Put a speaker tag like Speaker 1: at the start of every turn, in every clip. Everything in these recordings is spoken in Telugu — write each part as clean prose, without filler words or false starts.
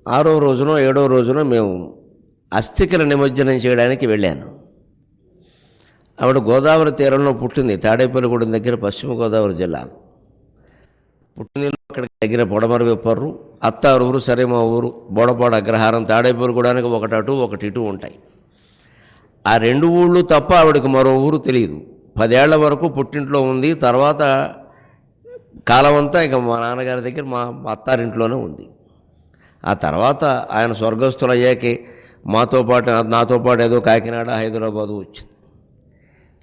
Speaker 1: 6వ రోజునో 7వ రోజునో మేము అస్థికల నిమజ్జనం చేయడానికి వెళ్ళాను. ఆవిడ గోదావరి తీరంలో పుట్టింది, తాడేపల్లిగూడెం దగ్గర, పశ్చిమ గోదావరి జిల్లా. పుట్టిన అక్కడ దగ్గర పొడమర విప్పర్రు, అత్తారు ఊరు, సరే మా ఊరు బోడపాడు అగ్రహారం. తాడేపల్లిగూడానికి ఒకటి అటు ఒకటి ఇటు ఉంటాయి. ఆ 2 ఊళ్ళు తప్ప ఆవిడకి మరో ఊరు తెలియదు. 10 ఏళ్ల వరకు పుట్టింట్లో ఉంది. తర్వాత కాలం అంతా ఇక మా నాన్నగారి దగ్గర మా అత్తారింట్లోనే ఉంది. ఆ తర్వాత ఆయన స్వర్గస్థులు అయ్యాకే నాతో పాటు ఏదో కాకినాడ, హైదరాబాదు వచ్చింది.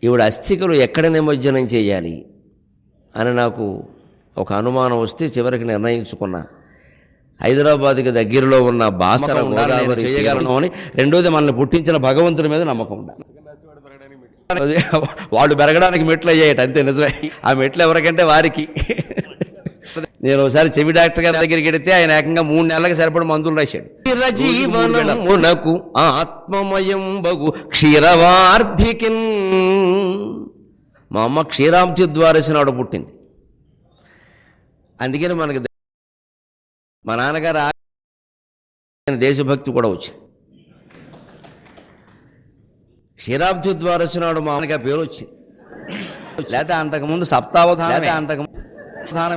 Speaker 1: ఈవిడ అస్థికలు ఎక్కడ నిమజ్జనం చేయాలి అని నాకు ఒక అనుమానం వస్తే చివరికి నిర్ణయించుకున్నా, హైదరాబాద్కి దగ్గరలో ఉన్న బాసర గోదావరి చేయగలను అని. రెండోది, మనల్ని పుట్టించిన భగవంతుడి మీద నమ్మకం ఉండాలి. వాళ్ళు పెరగడానికి మెట్లు అయ్యాయట, అంతే నిజమే. ఆ మెట్లు ఎవరికంటే వారికి. నేను ఒకసారి చెవి డాక్టర్ గారి దగ్గరికి వెడితే ఆయన ఏకంగా 3 నెలలకు సరిపడి మందులు రాశాడు. చిరజీవనమునకు ఆత్మమయం బగు క్షీరవార్ధికిన్. మా అమ్మ క్షీరాబ్ది ద్వారసినాడు పుట్టింది. అందుకని మనకి మా నాన్నగారు దేశభక్తి కూడా వచ్చింది. క్షీరాబ్ది ద్వారసినాడు మా అమ్మగా పేరు వచ్చింది. లేకపోతే అంతకుముందు సప్తావధానమే, అంతకుముందు 7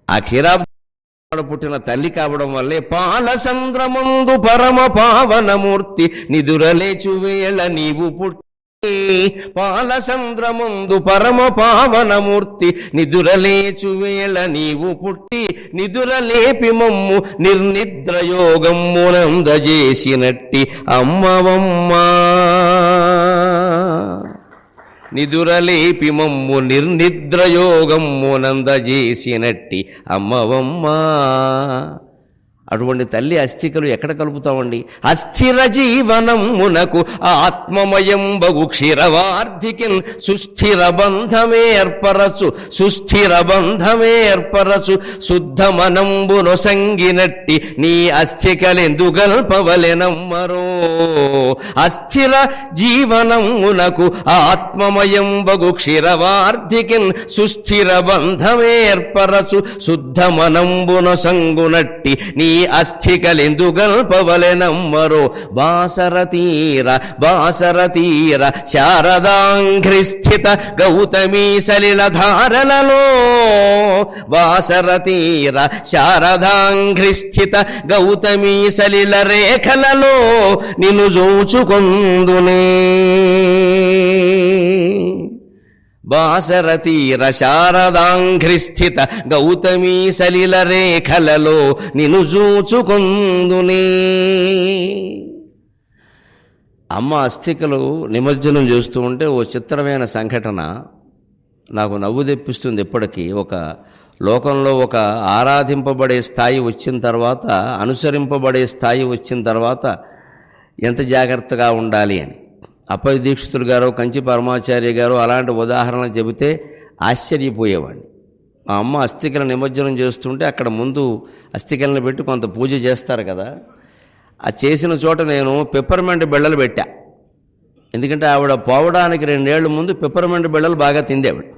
Speaker 1: ఆ క్షీరాబ్ది పుట్టిన తల్లి కావడం వల్లే పాలసంద్రమందు పరమ పావనమూర్తి నిదురలేచు వేళ నీవు పుట్టి. పాలసంద్రమందు పరమ పావనమూర్తి నిదురలేచు వేళ నీవు పుట్టి. నిదురలేపి మమ్ము నిర్నిద్రయోగమ్మునందజేసినట్టి అమ్మవమ్మా. నిదురలేపి మమ్ము నిర్నిద్రయోగమ్మునందజేసినట్టి అమ్మవమ్మా. అటువంటి తల్లి అస్థికలు ఎక్కడ కలుపుతామండి? అస్థిర జీవనమునకు ఆత్మమయం బగు క్షీరవార్ధికిన్ సుస్థిర బంధమే ఏర్పరచు, సుస్థిర బంధమే ఏర్పరచు. శుద్ధ మనంబును సంగినట్టి నీ అస్థికలెందు గల్పవలెనమ్మరో. అస్థిర జీవనమునకు ఆత్మమయం బగు క్షీరవార్ధికిన్ సుస్థిర బంధమే ఏర్పరచు. శుద్ధ మనంబును సంగునట్టి నీ అస్థికలెందు గల్పవలెనమ్మరో. బాసరతీర బాసరతీర శారదాంఘ్రిస్థిత గౌతమీ సలిల ధారలలో. బాసరతీర శారదాంఘ్రిస్థిత గౌతమీ సలిల రేఖలలో నిన్ను జోచుకొందునే. బాసరతీర శారదాంఘ్రిస్థిత గౌతమీ సలిల రేఖలలో నిన్ను జూచుకొందునే. అమ్మ అస్థికలు నిమజ్జనం చేస్తూ ఉంటే ఓ చిత్రమైన సంఘటన నాకు నవ్వు తెప్పిస్తుంది ఇప్పటికీ. ఒక లోకంలో ఒక ఆరాధింపబడే స్థాయి వచ్చిన తర్వాత, అనుసరింపబడే స్థాయి వచ్చిన తర్వాత ఎంత జాగ్రత్తగా ఉండాలి అని అప్పయ్య దీక్షితులు గారు, కంచి పరమాచార్య గారు అలాంటి ఉదాహరణలు చెబితే ఆశ్చర్యపోయేవాడిని. మా అమ్మ అస్థికల నిమజ్జనం చేస్తుంటే అక్కడ ముందు అస్థికలను పెట్టి కొంత పూజ చేస్తారు కదా, ఆ చేసిన చోట నేను పెప్పర్మెంట్ బిళ్ళలు పెట్టా. ఎందుకంటే ఆవిడ పోవడానికి 2 ఏళ్ల ముందు పెప్పర్మెంట్ బిళ్ళలు బాగా తిందేవాడు.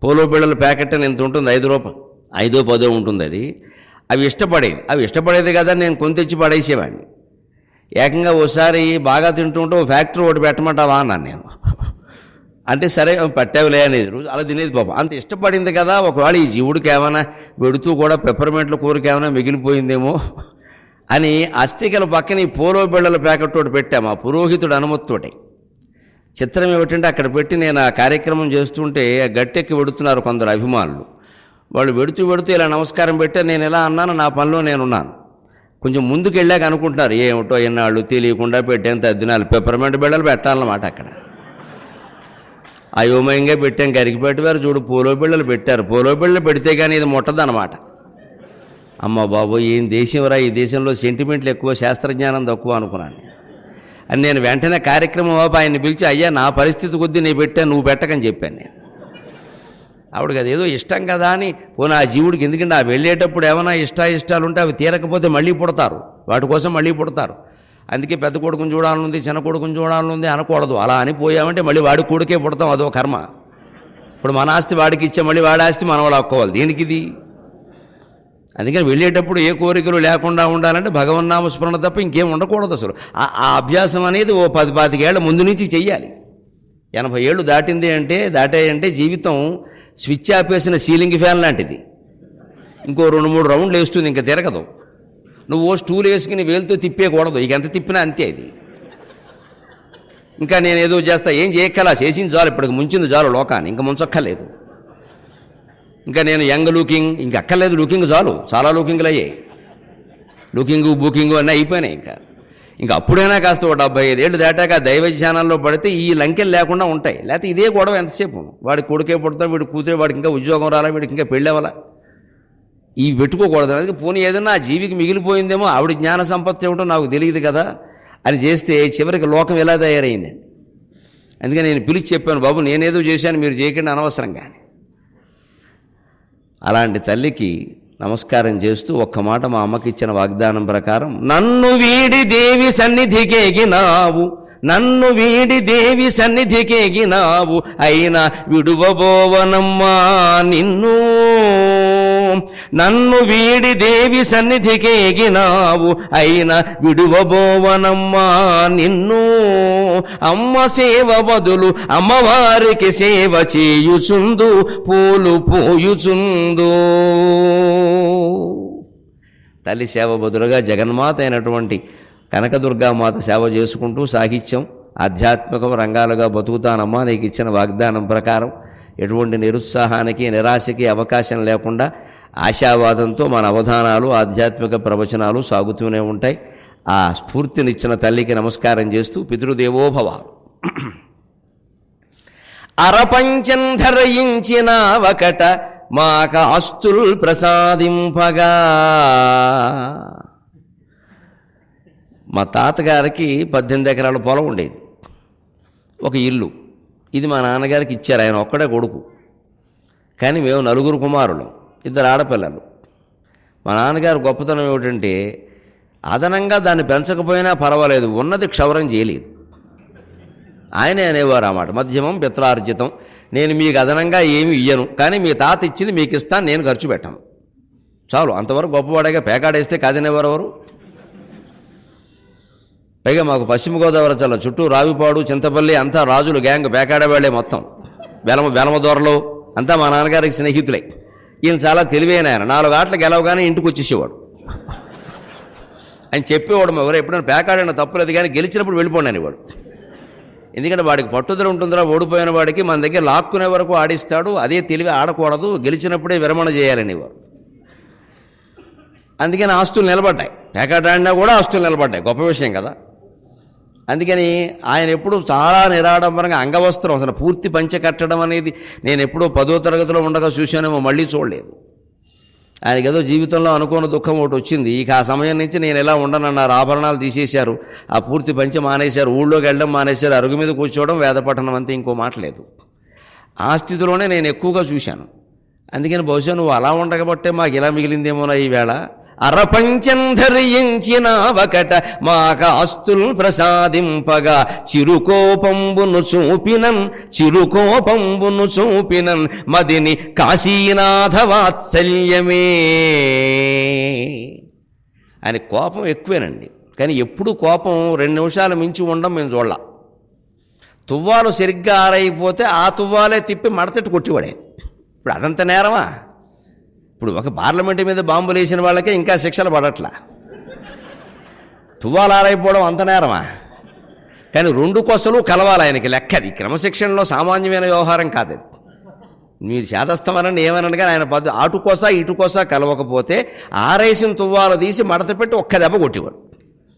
Speaker 1: పోలో బిళ్ళలు ప్యాకెట్ అని ఎంత ఉంటుంది, 5 రూపాయలు, 5-10 ఉంటుంది అది. అవి ఇష్టపడేది కదా, నేను కొని తెచ్చి పడేసేవాడిని. ఏకంగా ఓసారి బాగా తింటుంటే ఓ ఫ్యాక్టరీ ఒకటి పెట్టమంటావా అన్నాను నేను. అంటే సరే పట్టావులే అనేది, రోజు అలా తినేది పాపం. అంత ఇష్టపడింది కదా, ఒకవేళ ఈ జీవుడికి ఏమైనా పెడుతూ కూడా పెప్పర్మెంట్ల కూరకి ఏమైనా మిగిలిపోయిందేమో అని అస్థికల పక్కన ఈ పోలో బిళ్ళల ప్యాకెట్ ఒకటి పెట్టాము, ఆ పురోహితుడు అనుమతితోటి. చిత్రం ఏమిటంటే అక్కడ పెట్టి నేను ఆ కార్యక్రమం చేస్తుంటే గట్టెక్కి వెడుతున్నారు కొందరు అభిమానులు. వాళ్ళు వెడుతూ ఇలా నమస్కారం పెట్టా. నేను ఎలా అన్నాను, నా పనిలో నేనున్నాను. కొంచెం ముందుకు వెళ్ళాక అనుకుంటున్నారు ఏమిటో ఎన్నాళ్ళు తెలియకుండా పెట్టేంత అద్దినాలు పెప్పర్మెంట్ బిళ్ళలు పెట్టాలన్నమాట. అక్కడ అయోమయంగా పెట్టాం. కరిగిపెట్టి వారు చూడు పోలో బిళ్ళలు పెట్టారు. పోలో బిళ్ళలు పెడితే కానీ ఇది ముట్టదన్నమాట. అమ్మ బాబు ఏం దేశం రా, ఈ దేశంలో సెంటిమెంట్లు ఎక్కువ, శాస్త్రజ్ఞానం తక్కువ అనుకున్నాను. అని నేను వెంటనే కార్యక్రమం ఆయన్ని పిలిచి, అయ్యా నా పరిస్థితి కొద్దీ నేను పెట్టాను, నువ్వు పెట్టకని చెప్పాను నేను. ఆవిడకి అదేదో ఇష్టం కదా అని పోనీ ఆ జీవుడికి, ఎందుకంటే ఆ వెళ్ళేటప్పుడు ఏమైనా ఇష్టాలు ఉంటే అవి తీరకపోతే మళ్ళీ పుడతారు, వాటి కోసం మళ్ళీ పుడతారు. అందుకే పెద్ద కొడుకుని చూడాలనుంది, చిన్న కొడుకుని చూడాలనుంది అనకూడదు. అలా అని పోయామంటే మళ్ళీ వాడి కొడుకే పుడతాం, అదో కర్మ. ఇప్పుడు మన ఆస్తి వాడికి ఇచ్చే మళ్ళీ వాడి ఆస్తి మనం లాక్కోవాలి. దేనికి ఇది? అందుకని వెళ్ళేటప్పుడు ఏ కోరికలు లేకుండా ఉండాలంటే భగవన్నామ స్మరణ తప్ప ఇంకేం ఉండకూడదు అసలు. ఆ అభ్యాసం అనేది ఓ 10-25 ఏళ్ల ముందు నుంచి చెయ్యాలి. 80 ఏళ్ళు దాటాయంటే జీవితం స్విచ్ ఆపేసిన సీలింగ్ ఫ్యాన్ లాంటిది. ఇంకో 2-3 రౌండ్లు వేస్తుంది, ఇంకా తిరగదు. నువ్వు స్టూల్ వేసుకుని వేలుతో తిప్పేయకూడదు, ఇక ఎంత తిప్పినా అంతే అది. ఇంకా నేను ఏదో చేస్తా, ఏం చేయక్కలా, చేసింది చాలు, ఇప్పటికి ముంచింది చాలు లోకాన్ని, ఇంకా ముంచక్కర్లేదు. ఇంకా నేను యంగ్ లుకింగ్, ఇంకా అక్కర్లేదు, లుకింగ్ చాలు, చాలా లుకింగ్లు అయ్యాయి, లుకింగు బుకింగు అన్నీ అయిపోయినాయి. ఇంకా అప్పుడైనా కాస్త 75 ఏళ్ళు దాటాక దైవ ధ్యానాల్లో పడితే ఈ లంకెలు లేకుండా ఉంటాయి. లేకపోతే ఇదే గొడవ ఎంతసేపు, వాడి కొడుకే పుడతాం, వీడి కూతురే, వాడికి ఇంకా ఉద్యోగం రాలా, వీడికి ఇంకా పెళ్ళవలా, ఇవి పెట్టుకోకూడదు. అందుకే పోనీ ఏదన్నా ఆ జీవికి మిగిలిపోయిందేమో, ఆవిడ జ్ఞాన సంపత్తి ఏమిటో నాకు తెలియదు కదా అని చేస్తే చివరికి లోకం ఎలా తయారైందండి. అందుకే నేను పిలిచి చెప్పాను, బాబు నేనేదో చేశాను, మీరు చేయకుండా అనవసరంగా. అలాంటి తల్లికి నమస్కారం చేస్తూ ఒక్క మాట మా అమ్మకి ఇచ్చిన వాగ్దానం ప్రకారం, నన్ను వీడి దేవి సన్నిధికేగినావు, నన్ను వీడి దేవి సన్నిధికేగినావు, అయినా విడువబోవనమ్మా నిన్ను, నన్ను వీడి దేవి సన్నిధికేగినావు, అయినా విడువబోవనమ్మా నిన్ను, అమ్మ సేవ బదులు అమ్మవారికి సేవ చేయుచుందు, పూలు పోయుచుందు. తల్లి సేవ బదులుగా జగన్మాత అయినటువంటి కనకదుర్గామాత సేవ చేసుకుంటూ సాహిత్యం ఆధ్యాత్మిక రంగాలుగా బతుకుతానమ్మా, నీకు ఇచ్చిన వాగ్దానం ప్రకారం ఎటువంటి నిరుత్సాహానికి నిరాశకి అవకాశం లేకుండా ఆశావాదంతో మన అవధానాలు ఆధ్యాత్మిక ప్రవచనాలు సాగుతూనే ఉంటాయి. ఆ స్ఫూర్తినిచ్చిన తల్లికి నమస్కారం చేస్తూ, పితృదేవోభవ. అరపంచం ధరయించిన ఒకట మాక ఆస్తుల్ ప్రసాదింపగా. మా తాతగారికి 18 ఎకరాల పొలం ఉండేది, ఒక ఇల్లు. ఇది మా నాన్నగారికి ఇచ్చారు, ఆయన ఒక్కడే కొడుకు. కానీ మేము 4 కుమారులం, 2 ఆడపిల్లలు. మా నాన్నగారు గొప్పతనం ఏమిటంటే అదనంగా దాన్ని పెంచకపోయినా పర్వాలేదు, ఉన్నది క్షవరం చేయలేదు. ఆయనే అనేవారు అన్నమాట, మధ్యమం పిత్రార్జితం, నేను మీకు అదనంగా ఏమి ఇయ్యను, కానీ మీ తాత ఇచ్చింది మీకు ఇస్తాను, నేను ఖర్చు పెట్టను, చాలు, అంతవరకు గొప్పవాడేగా. పేకాడేస్తే కాదనేవారు ఎవరు? పైగా మాకు పశ్చిమ గోదావరి జిల్లా చుట్టూ రావిపాడు, చింతపల్లి అంతా రాజులు గ్యాంగ్, పేకాడేవాళ్లే మొత్తం. వెలమదొరలు అంతా మా నాన్నగారికి స్నేహితులే. ఈయన చాలా తెలివైన ఆయన, 4 ఆటలు గెలవగానే ఇంటికి వచ్చేసేవాడు. ఆయన చెప్పేవాడు, ఎవరు ఎప్పుడైనా పేకాడిన తప్పులేదు కానీ గెలిచినప్పుడు వెళ్ళిపోండి అనేవాడు. ఎందుకంటే వాడికి పట్టుదల ఉంటుందిరా, ఓడిపోయిన వాడికి మన దగ్గర లాక్కునే వరకు ఆడిస్తాడు, అదే తెలివి, ఆడకూడదు, గెలిచినప్పుడే విరమణ చేయాలనేవారు. అందుకని ఆస్తులు నిలబడ్డాయి, పేకాటాడినా కూడా ఆస్తులు నిలబడ్డాయి, గొప్ప విషయం కదా. అందుకని ఆయన ఎప్పుడు చాలా నిరాడంబరంగా అంగవస్త్రం, అసలు పూర్తి పంచె కట్టడం అనేది నేను ఎప్పుడూ 10వ తరగతిలో ఉండగా చూశానేమో, మళ్ళీ చూడలేదు. ఆయనకి ఏదో జీవితంలో అనుకోని దుఃఖం ఒకటి వచ్చింది. ఇక ఆ సమయం నుంచి నేను ఎలా ఉండనన్నారు, ఆభరణాలు తీసేశారు, ఆ పూర్తి పంచె మానేశారు, ఊళ్ళోకి వెళ్ళడం మానేశారు, అరుగు మీద కూర్చోవడం, వేదపఠనం అంతే, ఇంకో మాట లేదు. ఆ స్థితిలోనే నేను ఎక్కువగా చూశాను. అందుకని బహుశా నువ్వు అలా ఉండకబట్టే మాకు ఇలా మిగిలిందేమోనా ఈవేళ. అరపంచం ధరించిన ఒకట మాక ఆస్తుల్ ప్రసాదింపగా, చిరుకోపంబును చూపినన్ మదిని కాశీనాథ వాత్సల్యమే. అని కోపం ఎక్కువేనండి, కానీ ఎప్పుడు కోపం 2 నిమిషాలు మించి ఉండడం మేము చూడాల. తువ్వాలు సరిగ్గా ఆరైపోతే ఆ తువ్వాలే తిప్పి మడతెట్టు కొట్టివాడే. ఇప్పుడు అదంత నేరమా? ఇప్పుడు ఒక పార్లమెంటు మీద బాంబులు వేసిన వాళ్ళకే ఇంకా శిక్షలు పడట్లా, తువ్వాలు ఆరైపోవడం అంత నేరమా? కానీ 2 కొసలు కలవాలి ఆయనకి, లెక్కది క్రమశిక్షణలో సామాన్యమైన వ్యవహారం కాదు. మీరు చేతస్థమనండి ఏమనండి, కానీ ఆయన అటుకోస ఇటుకోస కలవకపోతే ఆరేసిన తువ్వాలు తీసి మడత పెట్టి ఒక్క దెబ్బ కొట్టేవాడు.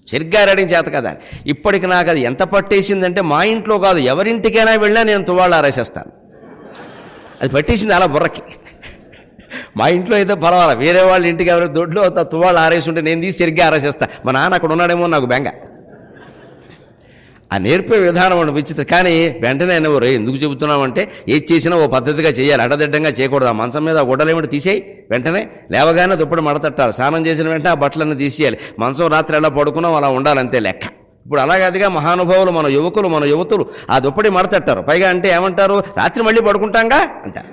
Speaker 1: సరిగ్గా రెడీ చేత కదా. ఇప్పటికి నాకు అది ఎంత పట్టేసిందంటే, మా ఇంట్లో కాదు ఎవరింటికైనా వెళ్ళినా నేను తువ్వాళ్ళు ఆరేసేస్తాను. అది పట్టేసింది అలా బుర్రకి. మా ఇంట్లో అయితే పర్వాలేదు, వేరే వాళ్ళ ఇంటికి ఎవరైనా దొడ్లో తువ్వాళ్ళు ఆరేసి ఉంటే నేను తీసి సరిగ్గా ఆరేసేస్తా. మా నాన్న అక్కడ ఉన్నాడేమో నాకు బెంగ. ఆ నేర్పే విధానం అనిపించింది. కానీ వెంటనే ఎవరు ఎందుకు చెబుతున్నామంటే, ఏది చేసినా ఓ పద్ధతిగా చేయాలి, అడ్డదిడ్డంగా చేయకూడదు. ఆ మంచం మీద ఆ గుడ్డలేమిటి తీసేయి, వెంటనే లేవగానే దుప్పటి మడతట్టాలి, స్నానం చేసిన వెంటనే ఆ బట్టలన్నీ తీసేయాలి, మంచం రాత్రి ఎలా పడుకున్నాం అలా ఉండాలంతే లెక్క. ఇప్పుడు అలాగదిగా మహానుభావులు మన యువతులు ఆ దుప్పటి మడతట్టారు. పైగా అంటే ఏమంటారు, రాత్రి మళ్ళీ పడుకుంటాంగా అంటారు.